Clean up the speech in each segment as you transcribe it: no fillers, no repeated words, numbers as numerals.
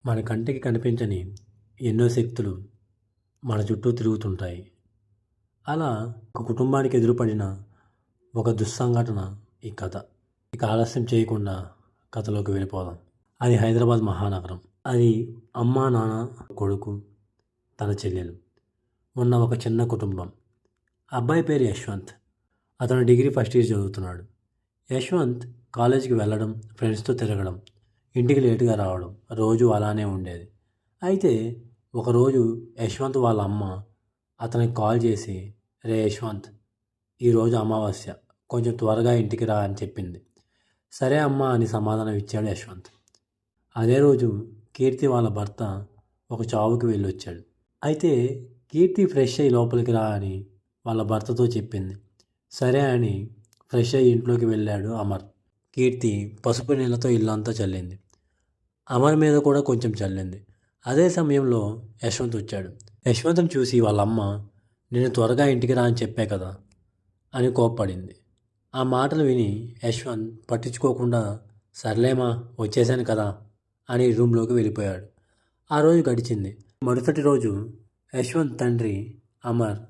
మన కంటికి కనిపించని ఎన్నో శక్తులు మన చుట్టూ తిరుగుతుంటాయి. అలా ఒక కుటుంబానికి ఎదురుపడిన ఒక దుస్సంఘటన ఈ కథ. ఇక ఆలస్యం చేయకుండా కథలోకి వెళ్ళిపోదాం. అది హైదరాబాద్ మహానగరం. అది అమ్మ, నాన్న, కొడుకు, తన చెల్లెలు ఉన్న ఒక చిన్న కుటుంబం. అబ్బాయి పేరు యశ్వంత్. అతను డిగ్రీ ఫస్ట్ ఇయర్ చదువుతున్నాడు. యశ్వంత్ కాలేజీకి వెళ్ళడం, ఫ్రెండ్స్తో తిరగడం, ఇంటికి లేటుగా రావడం రోజు అలానే ఉండేది. అయితే ఒకరోజు యశ్వంత్ వాళ్ళ అమ్మ అతనికి కాల్ చేసి, రే యశ్వంత్, ఈరోజు అమావాస్య, కొంచెం త్వరగా ఇంటికి రా అని చెప్పింది. సరే అమ్మ అని సమాధానం ఇచ్చాడు యశ్వంత్. అదే రోజు కీర్తి వాళ్ళ భర్త ఒక చావుకి వెళ్ళొచ్చాడు. అయితే కీర్తి ఫ్రెష్ అయ్యి లోపలికి రా అని వాళ్ళ భర్తతో చెప్పింది. సరే అని ఫ్రెష్ అయ్యి ఇంట్లోకి వెళ్ళాడు అమర్. కీర్తి పసుపు నీళ్ళతో ఇల్లంతా చల్లింది. అమర్ మీద కూడా కొంచెం చల్లింది. అదే సమయంలో యశ్వంత్ వచ్చాడు. యశ్వంత్ని చూసి వాళ్ళమ్మ, నేను త్వరగా ఇంటికి రా అని చెప్పే కదా అని కోప్పడింది. ఆ మాటలు విని యశ్వంత్ పట్టించుకోకుండా, సర్లేమా వచ్చేసాను కదా అని రూమ్లోకి వెళ్ళిపోయాడు. ఆ రోజు గడిచింది. మరుసటి రోజు యశ్వంత్ తండ్రి అమర్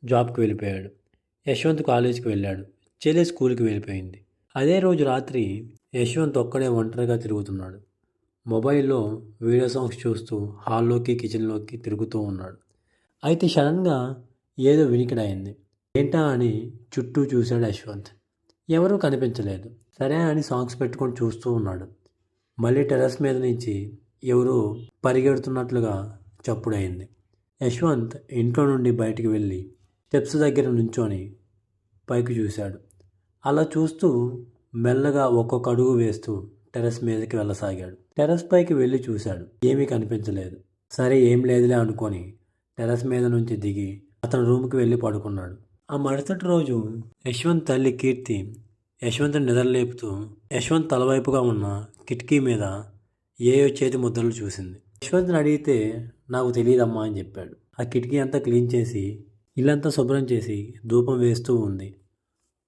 జాబ్కి వెళ్ళిపోయాడు. యశ్వంత్ కాలేజీకి వెళ్ళాడు. చెల్లి స్కూల్కి వెళ్ళిపోయింది. అదే రోజు రాత్రి యశ్వంత్ ఒక్కడే ఒంటరిగా తిరుగుతున్నాడు. మొబైల్లో వీడియో సాంగ్స్ చూస్తూ హాల్లోకి కిచెన్లోకి తిరుగుతూ ఉన్నాడు. అయితే సడన్గా ఏదో వినికిడైంది. ఏంటా అని చుట్టూ చూశాడు యశ్వంత్. ఎవరూ కనిపించలేదు. సరే అని సాంగ్స్ పెట్టుకొని చూస్తూ ఉన్నాడు. మళ్ళీ టెర్రస్ మీద నుంచి ఎవరో పరిగెడుతున్నట్లుగా చప్పుడైంది. యశ్వంత్ ఇంట్లో నుండి బయటికి వెళ్ళి స్టెప్స్ దగ్గర నుంచొని పైకి చూశాడు. అలా చూస్తూ మెల్లగా ఒక్కొక్క అడుగు వేస్తూ టెర్రస్ మీదకి వెళ్ళసాగాడు. టెర్రస్ పైకి వెళ్ళి చూశాడు. ఏమీ కనిపించలేదు. సరే ఏం లేదులే అనుకొని టెర్రస్ మీద నుంచి దిగి అతను రూమ్కి వెళ్ళి పడుకున్నాడు. ఆ మరుసటి రోజు యశ్వంత్ తల్లి కీర్తి యశ్వంత్ని నిద్రలేపుతూ యశ్వంత్ తలవైపుగా ఉన్న కిటికీ మీద ఏయో చేతి ముద్రలు చూసింది. యశ్వంత్ని అడిగితే నాకు తెలియదమ్మా అని చెప్పాడు. ఆ కిటికీ అంతా క్లీన్ చేసి ఇల్లంతా శుభ్రం చేసి ధూపం వేస్తూ ఉంది.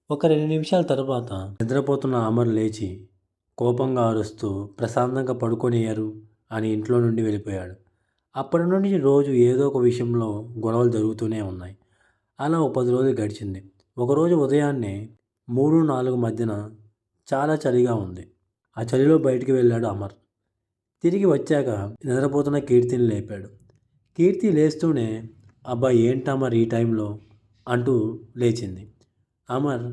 ఒక 2 నిమిషాల తర్వాత నిద్రపోతున్న అమర్ లేచి కోపంగా అరుస్తూ ప్రశాంతంగా పడుకోనియ్యరు అని ఇంట్లో నుండి వెళ్ళిపోయాడు. అప్పటి నుండి రోజు ఏదో ఒక విషయంలో గొడవలు జరుగుతూనే ఉన్నాయి. అలా ఒక 10 రోజులు గడిచింది. ఒకరోజు ఉదయాన్నే 3-4 మధ్యన చాలా చలిగా ఉంది. ఆ చలిలో బయటికి వెళ్ళాడు అమర్. తిరిగి వచ్చాక నిద్రపోతున్న కీర్తిని లేపాడు. కీర్తి లేస్తూనే, అబ్బా ఏంటమర్ ఈ టైంలో అంటూ లేచింది. అమర్,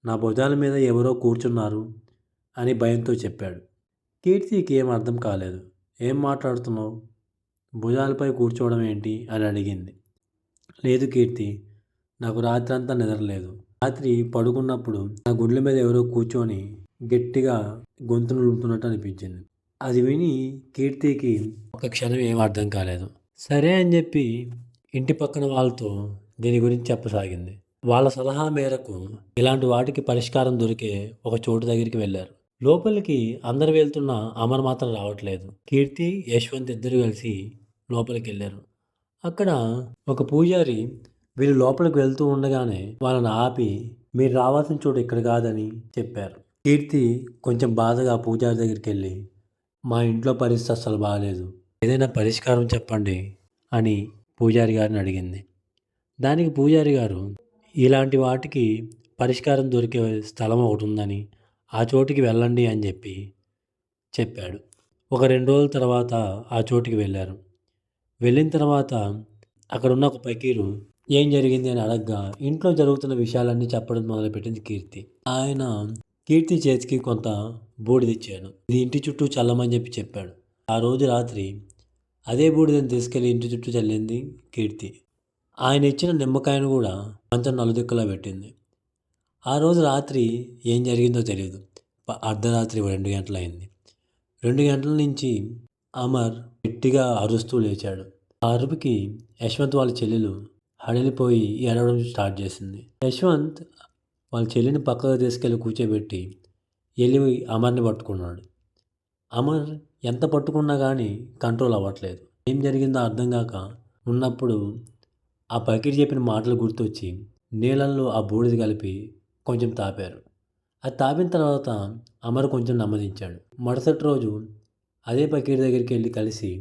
నా భుజాల మీద ఎవరో కూర్చున్నారు అని భయంతో చెప్పాడు. కీర్తికి ఏం అర్థం కాలేదు. ఏం మాట్లాడుతున్నావు? భుజాలపై కూర్చోవడం ఏంటి అని అడిగింది. లేదు కీర్తి, నాకు రాత్రంతా నిద్రలేదు. రాత్రి పడుకున్నప్పుడు నా గుండెల మీద ఎవరో కూర్చొని గట్టిగా గొంతును నిలుపుతున్నట్టు అనిపించింది. అది విని కీర్తికి ఒక క్షణం ఏం అర్థం కాలేదు. సరే అని చెప్పి ఇంటి పక్కన వాళ్ళతో దీని గురించి చెప్పసాగింది. వాళ్ళ సలహా మేరకు ఇలాంటి వాటికి పరిష్కారం దొరికే ఒక చోటు దగ్గరికి వెళ్ళారు. లోపలికి అందరు వెళ్తున్నా అమర్ మాత్రం రావట్లేదు. కీర్తి, యశ్వంత్ ఇద్దరు కలిసి లోపలికి వెళ్ళారు. అక్కడ ఒక పూజారి వీళ్ళు లోపలికి వెళ్తూ ఉండగానే వాళ్ళని ఆపి, మీరు రావాల్సిన చోటు ఇక్కడ కాదని చెప్పారు. కీర్తి కొంచెం బాధగా పూజారి దగ్గరికి వెళ్ళి, మా ఇంట్లో పరిస్థితి అస్సలు బాగాలేదు, ఏదైనా పరిష్కారం చెప్పండి అని పూజారి గారిని అడిగింది. దానికి పూజారి గారు, ఇలాంటి వాటికి పరిష్కారం దొరికే స్థలం ఒకటి ఉందని, ఆ చోటికి వెళ్ళండి అని చెప్పాడు. ఒక 2 రోజుల తర్వాత ఆ చోటికి వెళ్ళారు. వెళ్ళిన తర్వాత అక్కడున్న ఒక పకీరు ఏం జరిగింది అని అడగ్గా ఇంట్లో జరుగుతున్న విషయాలన్నీ చెప్పడం మొదలుపెట్టింది కీర్తి. ఆయన కీర్తి చేతికి కొంత బూడిదిచ్చాడు. ఇది ఇంటి చుట్టూ చల్లమని చెప్పాడు. ఆ రోజు రాత్రి అదే బూడిదని తీసుకెళ్లి ఇంటి చుట్టూ చల్లింది కీర్తి. ఆయన ఇచ్చిన నిమ్మకాయను కూడా మంచం నలుదిక్కులా పెట్టింది. ఆ రోజు రాత్రి ఏం జరిగిందో తెలియదు. అర్ధరాత్రి 2 గంటలైంది. 2 గంటల నుంచి అమర్ గట్టిగా అరుస్తూ లేచాడు. ఆ అరుపుకి యశ్వంత్ వాళ్ళ చెల్లెలు హడలిపోయి ఏడవడం స్టార్ట్ చేసింది. యశ్వంత్ వాళ్ళ చెల్లిని పక్కకు తీసుకెళ్ళి కూర్చోబెట్టి వెళ్ళి అమర్ని పట్టుకున్నాడు. అమర్ ఎంత పట్టుకున్నా కానీ కంట్రోల్ అవ్వట్లేదు. ఏం జరిగిందో అర్థం కాక ఉన్నప్పుడు ఆ పకీర్ చెప్పిన మాటలు గుర్తొచ్చి నీళ్ళల్లో ఆ బూడిద కలిపి కొంచెం తాపారు. అది తాపిన తర్వాత అమర్ కొంచెం నెమ్మదించాడు. మరుసటి రోజు అదే పకీర్ దగ్గరికి వెళ్ళి కలిసి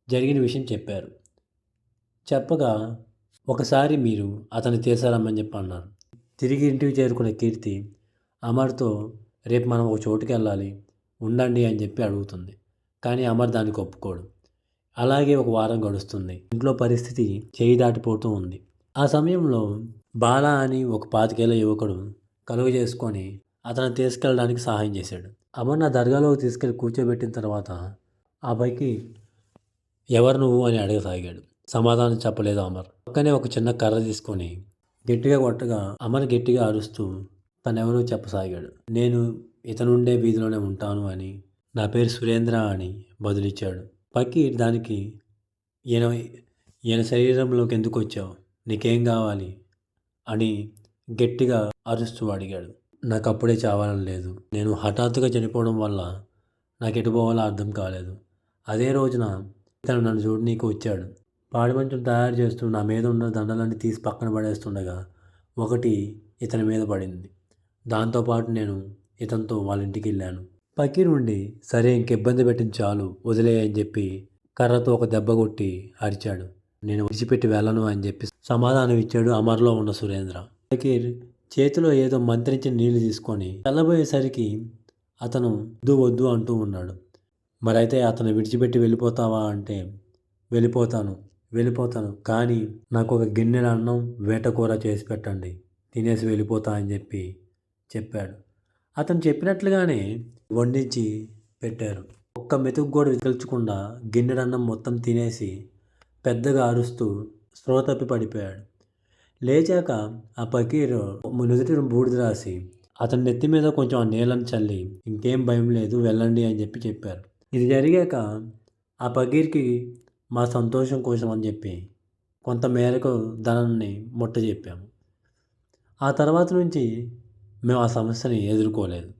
జరిగిన విషయం చెప్పారు. చెప్పగా ఒకసారి మీరు అతన్ని తీసుకురమ్మని చెప్పి అన్నారు. తిరిగి ఇంటికి చేరుకున్న కీర్తి అమర్తో రేపు మనం ఒక చోటుకి వెళ్ళాలి ఉండండి అని చెప్పి అడుగుతుంది. కానీ అమర్ దానికి ఒప్పుకోడు. అలాగే ఒక వారం గడుస్తుంది. ఇంట్లో పరిస్థితి చేయి దాటిపోతూ ఉంది. ఆ సమయంలో బాలా అని ఒక 25 ఏళ్ల యువకుడు కలుగ చేసుకొని అతను తీసుకెళ్ళడానికి సహాయం చేశాడు. అమర్ని ఆ దర్గాలోకి తీసుకెళ్ళి కూర్చోబెట్టిన తర్వాత ఆ పైకి ఎవరు నువ్వు అని అడగసాగాడు. సమాధానం చెప్పలేదు అమర్. పక్కనే ఒక చిన్న కర్ర తీసుకొని గట్టిగా కొట్టగా అమర్ గట్టిగా అరుస్తూ తనెవరో చెప్పసాగాడు. నేను ఇతనుండే వీధిలోనే ఉంటాను అని, నా పేరు సురేంద్ర అని బదులిచ్చాడు. పకీర్ దానికి ఈయన ఈయన శరీరంలోకి ఎందుకు వచ్చావు, నీకేం కావాలి అని గట్టిగా అరుస్తూ అడిగాడు. నాకు అప్పుడే చావాలని లేదు. నేను హఠాత్తుగా చనిపోవడం వల్ల నాకు ఎటు పోవాలో అర్థం కాలేదు. అదే రోజున ఇతను నన్ను చూడనీకి వచ్చాడు. పాడి మంచం తయారు చేస్తూ నా మీద ఉన్న దండలన్నీ తీసి పక్కన పడేస్తుండగా ఒకటి ఇతని మీద పడింది. దాంతోపాటు నేను ఇతనితో వాళ్ళ ఇంటికి వెళ్ళాను. పకీర్ ఉండి సరే ఇంక ఇబ్బంది పెట్టింది చాలు వదిలే అని చెప్పి కర్రతో ఒక దెబ్బ కొట్టి అరిచాడు. నేను విడిచిపెట్టి వెళ్ళను అని చెప్పి సమాధానం ఇచ్చాడు అమర్లో ఉన్న సురేంద్ర. పకీర్ చేతిలో ఏదో మంత్రించిన నీళ్లు తీసుకొని తెల్లబోయేసరికి అతను వద్దు వద్దు అంటూ ఉన్నాడు. మరైతే అతను విడిచిపెట్టి వెళ్ళిపోతావా అంటే వెళ్ళిపోతాను కానీ నాకు ఒక గిన్నెల అన్నం వేటకూర చేసి పెట్టండి, తినేసి వెళ్ళిపోతా అని చెప్పాడు. అతను చెప్పినట్లుగానే వండించి పెట్టారు. ఒక్క మెతుకు కూడా విదిల్చకుండా గిన్నెడన్నం మొత్తం తినేసి పెద్దగా అరుస్తూ స్పృహ తప్పి పడిపోయాడు. లేచాక ఆ పకీరు నుదుటి బూడిద రాసి అతని నెత్తి మీద కొంచెం ఆ నీళ్ళని చల్లి ఇంకేం భయం లేదు వెళ్ళండి అని చెప్పారు. ఇది జరిగాక ఆ పకీర్కి మా సంతోషం కోసం అని చెప్పి కొంత మేరకు ధనాన్ని ముట్టజెప్పాము. ఆ తర్వాత నుంచి మేము ఆ సమస్యని ఎదుర్కోలేదు.